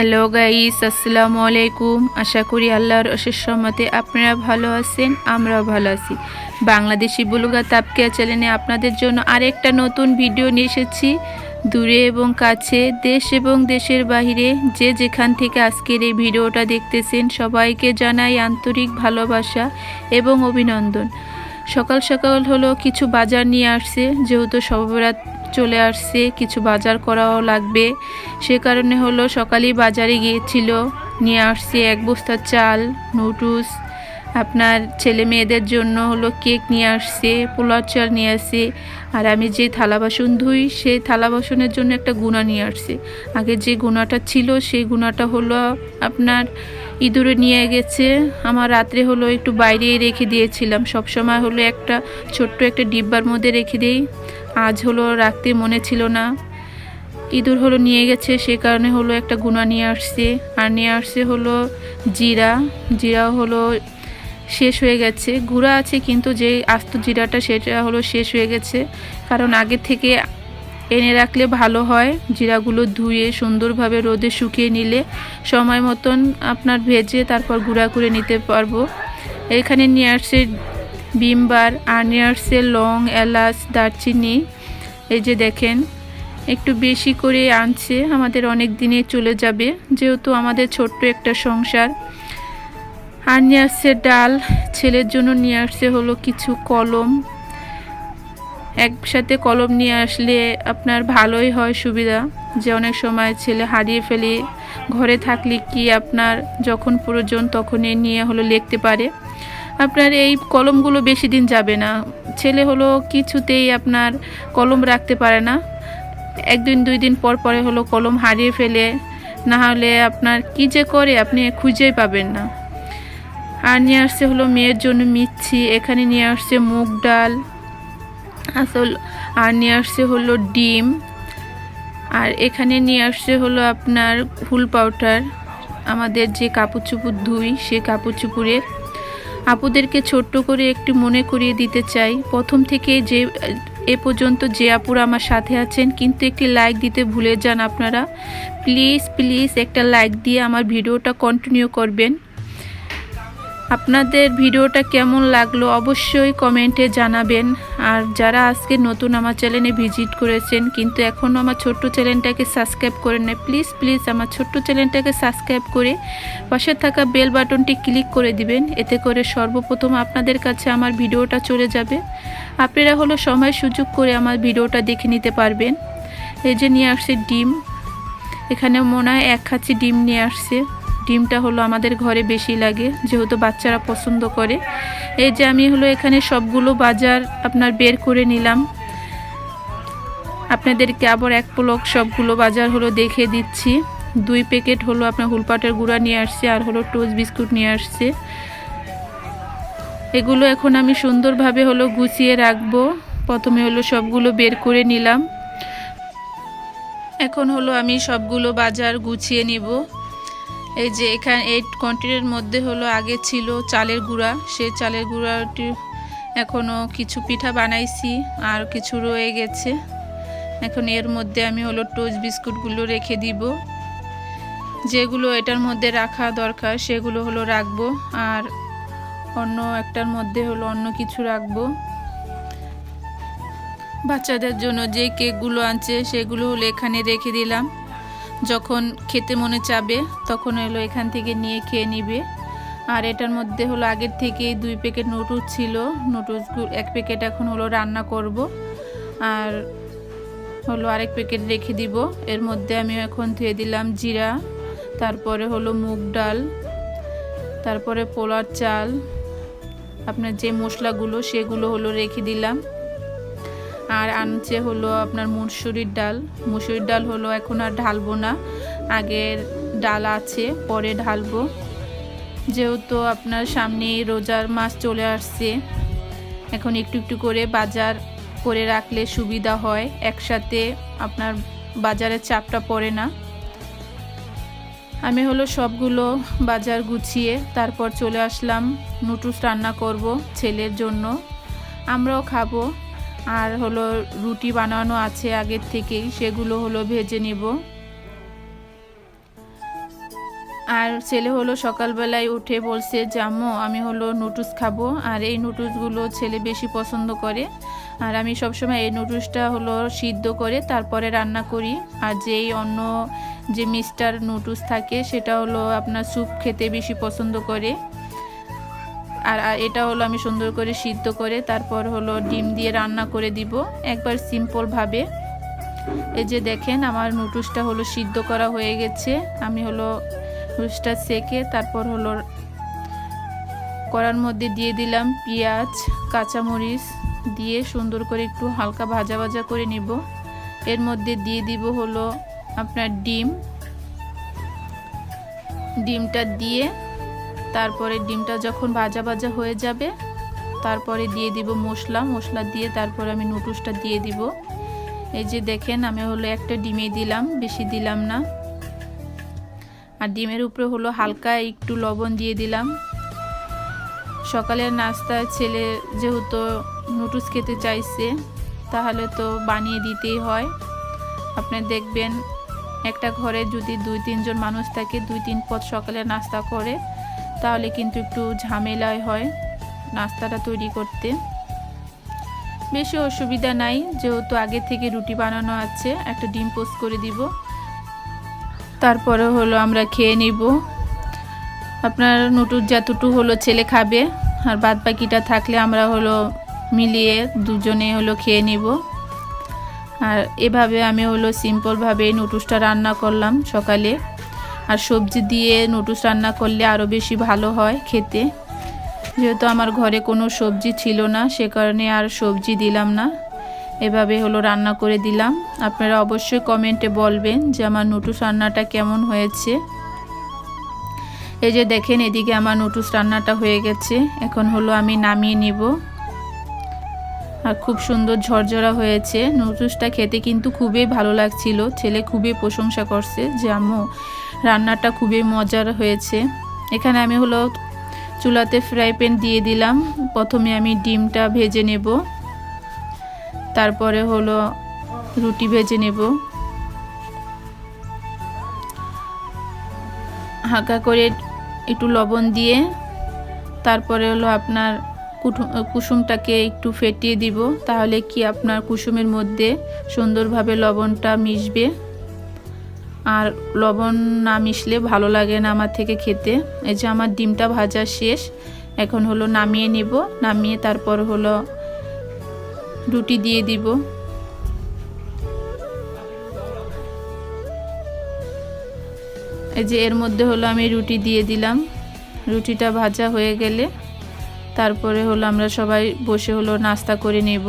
Hello guys, আসসালামু আলাইকুম। আশা করি আল্লাহর অশেষ রহমতে আপনারা ভালো আছেন, আমরাও ভালো আছি। বাংলাদেশি বুলুগা তাপকিয়া চ্যানেলে আপনাদের জন্য আরেকটা নতুন ভিডিও নিয়ে এসেছি। দূরে এবং কাছে, দেশ এবং দেশের বাইরে যে যেখান থেকে আজকের এই ভিডিওটা দেখতেছেন সবাইকে জানাই আন্তরিক ভালোবাসা এবং অভিনন্দন। সকাল সকাল হলো কিছু বাজার নিয়ে আসছে, যেহেতু শবে চলে আসছে, কিছু বাজার করাও লাগবে। সে কারণে হলো সকালেই বাজারে গিয়েছিল, নিয়ে আসছে এক বস্তা চাল, নুডলস, আপনার ছেলে মেয়েদের জন্য হলো কেক নিয়ে আসছে, পোলাও চাল নিয়ে আসছে। আর আমি যে থালা বাসন ধুই সেই থালা বাসনের জন্য একটা গুণা নিয়ে আসছে। আগে যে গুণাটা ছিল সেই গুণাটা হলো আপনার ইঁদুরে নিয়ে গেছে। আমার রাত্রে হলো একটু বাইরেই রেখে দিয়েছিলাম, সবসময় হলো একটা ছোট্ট একটা ডিব্বার মধ্যে রেখে দিই। আজ হলো রাখতে মনে ছিল না, ইঁদুর হলো নিয়ে গেছে, সে কারণে হলো একটা গুণা নিয়ে আসছে। আর নিয়ে আসছে হলো জিরা হলো শেষ হয়ে গেছে, গুঁড়া আছে কিন্তু যে আস্ত জিরাটা সেটা হলো শেষ হয়ে গেছে। কারণ আগে থেকে এনে রাখলে ভালো হয়, জিরাগুলো ধুয়ে সুন্দরভাবে রোদে শুকিয়ে নিলে সময় মতন আপনার ভেজে তারপর গুঁড়া করে নিতে পারবো। এখানে নিয়ে আসছে বিমবার, আর নিয়ে আসছে লং, এলাচ, দারচিনি। এই যে দেখেন একটু বেশি করে আনছে, আমাদের অনেক দিনে চলে যাবে যেহেতু আমাদের ছোট্ট একটা সংসার। আর নিয়ে আসছে ডাল, ছেলের জন্য নিয়ে আসছে হলো কিছু কলম। একসাথে কলম নিয়ে আসলে আপনার ভালোই হয়, সুবিধা, যে অনেক সময় ছেলে হারিয়ে ফেলে, ঘরে থাকলে কি আপনার যখন প্রয়োজন তখনই নিয়ে হলো লিখতে পারে। আপনার এই কলমগুলো বেশি দিন যাবে না, ছেলে হলো কিছুতেই আপনার কলম রাখতে পারে না, একদিন দুই দিন পর পরে হলো কলম হারিয়ে ফেলে, না হলে আপনার কি যে করে আপনি খুঁজেই পাবেন না। আর নিয়ে আসছে হলো মেয়ের জন্য মিচ্ছি, এখানে নিয়ে আসছে মুগ ডাল আর নিয়ে আসছে হলো ডিম, আর এখানে নিয়ে আসছে হলো আপনার হুল পাউডার, আমাদের যে কাপড় চোপড় ধুই সে কাপড় চোপড়ের। আপুদেরকে ছোট্ট করে একটু মনে করিয়ে দিতে চাই, প্রথম থেকে যে এ পর্যন্ত যে আপুরা আমার সাথে আছেন কিন্তু একটি লাইক দিতে ভুলে যান আপনারা, প্লিজ প্লিজ একটা লাইক দিয়ে আমার ভিডিওটা কন্টিনিউ করবেন। আপনাদের ভিডিওটা কেমন লাগলো অবশ্যই কমেন্টে জানাবেন। আর যারা আজকে নতুন আমার চ্যানেলে ভিজিট করেছেন কিন্তু এখনও আমার ছোট্ট চ্যানেলটাকে সাবস্ক্রাইব করেন না, প্লিজ প্লিজ আমার ছোট্ট চ্যানেলটাকে সাবস্ক্রাইব করে পাশে থাকা বেল বাটনটি ক্লিক করে দিবেন, এতে করে সর্বপ্রথম আপনাদের কাছে আমার ভিডিওটা চলে যাবে, আপনারা হলো সময় সুযোগ করে আমার ভিডিওটা দেখে নিতে পারবেন। এই যে নিয়ে আসছে ডিম, এখানে মনে হয় 1 কাঁচি ডিম নিয়ে আসছে। ডিমটা হলো আমাদের ঘরে বেশি লাগে যেহেতু বাচ্চারা পছন্দ করে। এই যে আমি হলো এখানে সবগুলো বাজার আপনার বের করে নিলাম, আপনাদেরকে আবার এক পলক সবগুলো বাজার হলো দেখে দিচ্ছি। 2 প্যাকেট হলো আপনার হুলপাটের গুঁড়া নিয়ে আসছে, আর হলো টোস্ট বিস্কুট নিয়ে আসছে। এগুলো এখন আমি সুন্দরভাবে হলো গুছিয়ে রাখবো। প্রথমে হলো সবগুলো বের করে নিলাম, এখন হলো আমি সবগুলো বাজার গুছিয়ে নিব। এই যে এখানে এই কন্টেনারের মধ্যে হলো আগে ছিল চালের গুঁড়া, সেই চালের গুঁড়াটি এখনও কিছু পিঠা বানাইছি আর কিছু রয়ে গেছে। এখন এর মধ্যে আমি হলো টোস্ট বিস্কুটগুলো রেখে দিব, যেগুলো এটার মধ্যে রাখা দরকার সেগুলো হলো রাখবো, আর অন্য একটার মধ্যে হলো অন্য কিছু রাখবো। বাচ্চাদের জন্য যে কেকগুলো আনছে সেগুলো হলো এখানে রেখে দিলাম, যখন খেতে মনে চাবে তখন হলো এখান থেকে নিয়ে খেয়ে নিবে। আর এটার মধ্যে হলো আগের থেকে 2 প্যাকেট নুডলস ছিল, নুডলসগুলো 1 প্যাকেট এখন হলো রান্না করব, আর হলো আরেক প্যাকেট রেখে দিব। এর মধ্যে আমি এখন ধুয়ে দিলাম জিরা, তারপরে হলো মুগ ডাল, তারপরে পোলার চাল, আপনার যে মশলাগুলো সেগুলো হলো রেখে দিলাম। আর আনছে হলো আপনার মুসুরির ডাল হলো এখন আর ঢালবো না, আগের ডাল আছে পরে ঢালবো, যেহেতু আপনার সামনে রোজার মাস চলে আসছে, এখন একটু একটু করে বাজার করে রাখলে সুবিধা হয়, একসাথে আপনার বাজারের চাপটা পড়ে না। আমি হলো সবগুলো বাজার গুছিয়ে তারপর চলে আসলাম, নুডলস রান্না করব ছেলের জন্য, আমরাও খাবো। আর হলো রুটি বানানো আছে আগের থেকেই, সেগুলো হলো ভেজে নিব। আর ছেলে হলো সকালবেলায় উঠে বলছে যে আম্মু আমি হলো নুডলস খাবো, আর এই নুডলসগুলো ছেলে বেশি পছন্দ করে। আর আমি সবসময় এই নুডলসটা হলো সিদ্ধ করে তারপরে রান্না করি। আর যেই অন্য যে মিস্টার নুডলস থাকে সেটা হলো আপনার স্যুপ খেতে বেশি পছন্দ করে। আর এটা হলো আমি সুন্দর করে সিদ্ধ করে তারপর হলো ডিম দিয়ে রান্না করে দিব একবার সিম্পলভাবে। এই যে দেখেন আমার নুডলসটা হলো সিদ্ধ করা হয়ে গেছে। আমি হলো নুডলসটা সেকে তারপর হলো কড়ার মধ্যে দিয়ে দিলাম পেঁয়াজ কাঁচামরিচ দিয়ে সুন্দর করে একটু হালকা ভাজা ভাজা করে নিব। এর মধ্যে দিয়ে দিব হলো আপনার ডিমটা দিয়ে তারপরে ডিমটা যখন ভাজা ভাজা হয়ে যাবে তারপরে দিয়ে দিব মশলা দিয়ে তারপরে আমি নুডলসটা দিয়ে দিব। এই যে দেখেন আমি হলো একটা ডিমে দিলাম, বেশি দিলাম না। আর ডিমের উপরে হলো হালকা একটু লবণ দিয়ে দিলাম। সকালের নাস্তায় ছেলে যেহেতু নুডলস খেতে চাইছে তাহলে তো বানিয়ে দিতেই হয়। আপনি দেখবেন একটা ঘরে যদি 2-3 জন মানুষ থাকে 2-3 পদ সকালে নাস্তা করে তাহলে কিন্তু একটু ঝামেলায় হয় নাস্তাটা তৈরি করতে। বেশি অসুবিধা নাই, যেহেতু আগে থেকে রুটি বানানো আছে, একটা ডিম পোস্ট করে দিব তারপরে হলো আমরা খেয়ে নিব। আপনার নুডলস যতটুকু হলো ছেলে খাবে আর বাদ বাকিটা থাকলে আমরা হলো মিলিয়ে দুজনে হলো খেয়ে নিব। আর এভাবে আমি হলো সিম্পলভাবে নুডলসটা রান্না করলাম সকালে। আর সবজি দিয়ে নুডলস রান্না করলে আরও বেশি ভালো হয় খেতে। যেহেতু আমার ঘরে কোনো সবজি ছিল না সে কারণে আর সবজি দিলাম না, এভাবে হলো রান্না করে দিলাম। আপনারা অবশ্যই কমেন্টে বলবেন যে আমার নুডলস রান্নাটা কেমন হয়েছে। এই যে দেখেন এদিকে আমার নুডলস রান্নাটা হয়ে গেছে, এখন হলো আমি নামিয়ে নিব। আর খুব সুন্দর ঝরঝরা হয়েছে নুডলসটা, খেতে কিন্তু খুবই ভালো লাগছিল। ছেলে খুবই প্রশংসা করছে যে আম্মু রান্নাটা খুবই মজার হয়েছে। এখানে আমি হলো চুলাতে ফ্রাই প্যান দিয়ে দিলাম। প্রথমে আমি ডিমটা ভেজে নেব, তারপরে হলো রুটি ভেজে নেব। হালকা করে একটু লবণ দিয়ে তারপরে হলো আপনার কুসুমটাকে একটু ফেটিয়ে দিব, তাহলে কি আপনার কুসুমের মধ্যে সুন্দরভাবে লবণটা মিশবে। আর লবণ না মিশলে ভালো লাগে না আমার থেকে খেতে। এই যে আমার ডিমটা ভাজা শেষ, এখন হলো নামিয়ে নিব। নামিয়ে তারপর হলো রুটি দিয়ে দিব। এই যে এর মধ্যে হলো আমি রুটি দিয়ে দিলাম। রুটিটা ভাজা হয়ে গেলে তারপরে হলো আমরা সবাই বসে হলো নাস্তা করে নেব।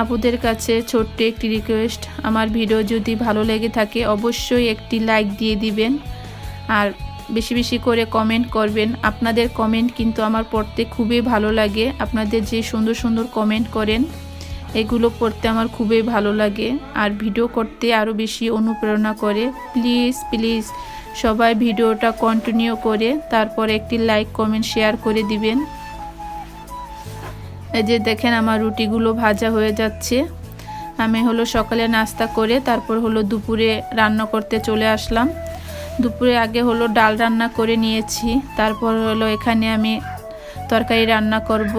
আপুদের কাছে ছোট্ট একটি রিকোয়েস্ট, আমার ভিডিও যদি ভালো লেগে থাকে অবশ্যই একটি লাইক দিয়ে দিবেন আর বেশি বেশি করে কমেন্ট করবেন। আপনাদের কমেন্ট কিন্তু আমার পড়তে খুবই ভালো লাগে। আপনাদের যে সুন্দর সুন্দর কমেন্ট করেন এগুলো পড়তে আমার খুবই ভালো লাগে আর ভিডিও করতে আরও বেশি অনুপ্রেরণা করে। প্লিজ প্লিজ সবাই ভিডিওটা কন্টিনিউ করে তারপর একটি লাইক কমেন্ট শেয়ার করে দিবেন। এই যে দেখেন আমার রুটিগুলো ভাজা হয়ে যাচ্ছে। আমি হলো সকালে নাস্তা করে তারপর হলো দুপুরে রান্না করতে চলে আসলাম। দুপুরে আগে হলো ডাল রান্না করে নিয়েছি, তারপর হলো এখানে আমি তরকারি রান্না করব।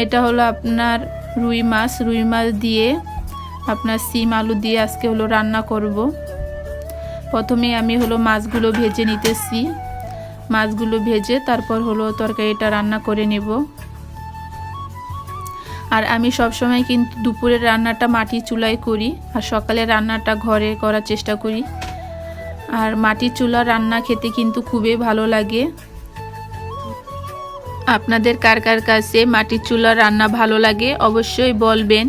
এটা হলো আপনার রুই মাছ দিয়ে আপনার সিম আলু দিয়ে আজকে হলো রান্না করব। প্রথমে আমি হলো মাছগুলো ভেজে নিতেছি, মাছগুলো ভেজে তারপর হলো তরকারিটা রান্না করে নেব। আর আমি সবসময় কিন্তু দুপুরের রান্নাটা মাটির চুলায় করি আর সকালের রান্নাটা ঘরে করার চেষ্টা করি। আর মাটির চুলার রান্না খেতে কিন্তু খুবই ভালো লাগে। আপনাদের কার কার কাছে মাটির চুলার রান্না ভালো লাগে অবশ্যই বলবেন।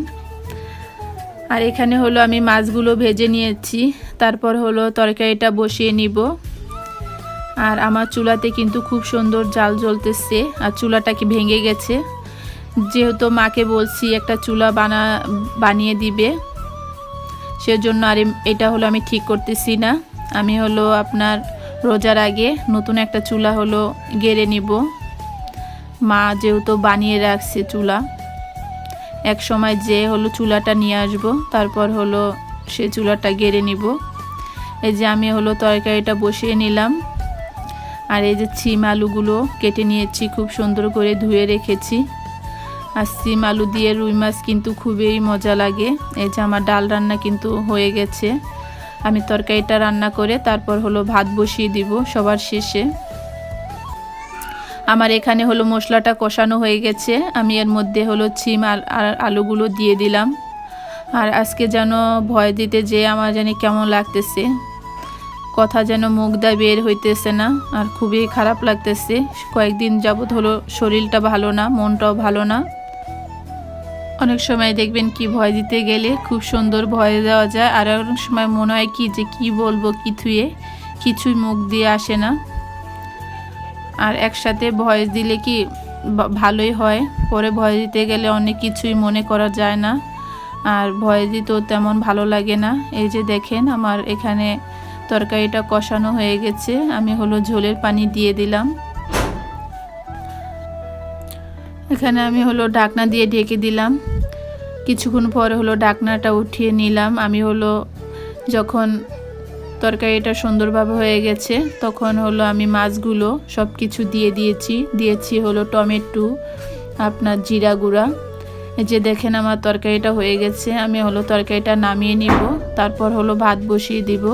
আর এখানে হলো আমি মাছগুলো ভেজে নিয়েছি, তারপর হলো তরকারিটা বসিয়ে নিব। আর আমার চুলাতে কিন্তু খুব সুন্দর জাল জ্বলতেছে আর চুলাটা কি ভেঙে গেছে। যেহেতু মাকে বলছি একটা চুলা বানিয়ে দিবে, সেজন্য আর এটা হলো আমি ঠিক করতেছি না। আমি হলো আপনার রোজার আগে নতুন একটা চুলা হলো গেড়ে নিব। মা যেহেতু বানিয়ে রাখছে চুলা, এক সময় যে হলো চুলাটা নিয়ে আসবো, তারপর হলো সে চুলাটা গেড়ে নিব। এই যে আমি হলো তরকারিটা বসিয়ে নিলাম। আর এই যে শিম আলুগুলো কেটে নিয়েছি, খুব সুন্দর করে ধুয়ে রেখেছি। আর শিম আলু দিয়ে রুই মাছ কিন্তু খুবই মজা লাগে। এই যে আমার ডাল রান্না কিন্তু হয়ে গেছে। আমি তরকারিটা রান্না করে তারপর হলো ভাত বসিয়ে দিব সবার শেষে। আমার এখানে হলো মশলাটা কষানো হয়ে গেছে। আমি এর মধ্যে হলো শিম আর আলুগুলো দিয়ে দিলাম। আর আজকে যেন ভয় দিতে যে আমার জানি কেমন লাগতেছে, কথা যেন মুখ দিয়ে বের হইতেছে না, আর খুবই খারাপ লাগতেছে। কয়েকদিন যাবত হলো শরীরটা ভালো না, মনটাও ভালো না। অনেক সময় দেখবেন কি ভয় দিতে গেলে খুব সুন্দর ভয় দেওয়া যায়, আর অনেক সময় মনে হয় কি যে কি বলবো কিছুই মুখ দিয়ে আসে না। আর একসাথে ভয় দিলে কি ভালোই হয়, পরে ভয় দিতে গেলে অনেক কিছুই মনে করা যায় না, আর ভয় দিতেও তেমন ভালো লাগে না। এই যে দেখেন আমার এখানে তরকারিটা কষানো হয়ে গেছে। আমি হলো ঝোলের পানি দিয়ে দিলাম। এখানে আমি হলো ঢাকনা দিয়ে ঢেকে দিলাম। কিছুক্ষণ পরে হলো ঢাকনাটা উঠিয়ে নিলাম। আমি হলো যখন তরকারিটা সুন্দরভাবে হয়ে গেছে তখন হলো আমি মাছগুলো সব কিছু দিয়েছি হলো টমেটো, আপনার জিরা গুঁড়া। এই যে দেখেন আমার তরকারিটা হয়ে গেছে। আমি হলো তরকারিটা নামিয়ে নিব, তারপর হলো ভাত বসিয়ে দিব।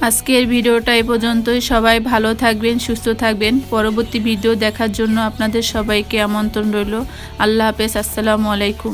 আজকের ভিডিওটা এই পর্যন্তই। সবাই ভালো থাকবেন, সুস্থ থাকবেন। পরবর্তী ভিডিও দেখার জন্য আপনাদের সবাইকে আমন্ত্রণ রইল। আল্লাহ হাফেজ, আসসালামু আলাইকুম।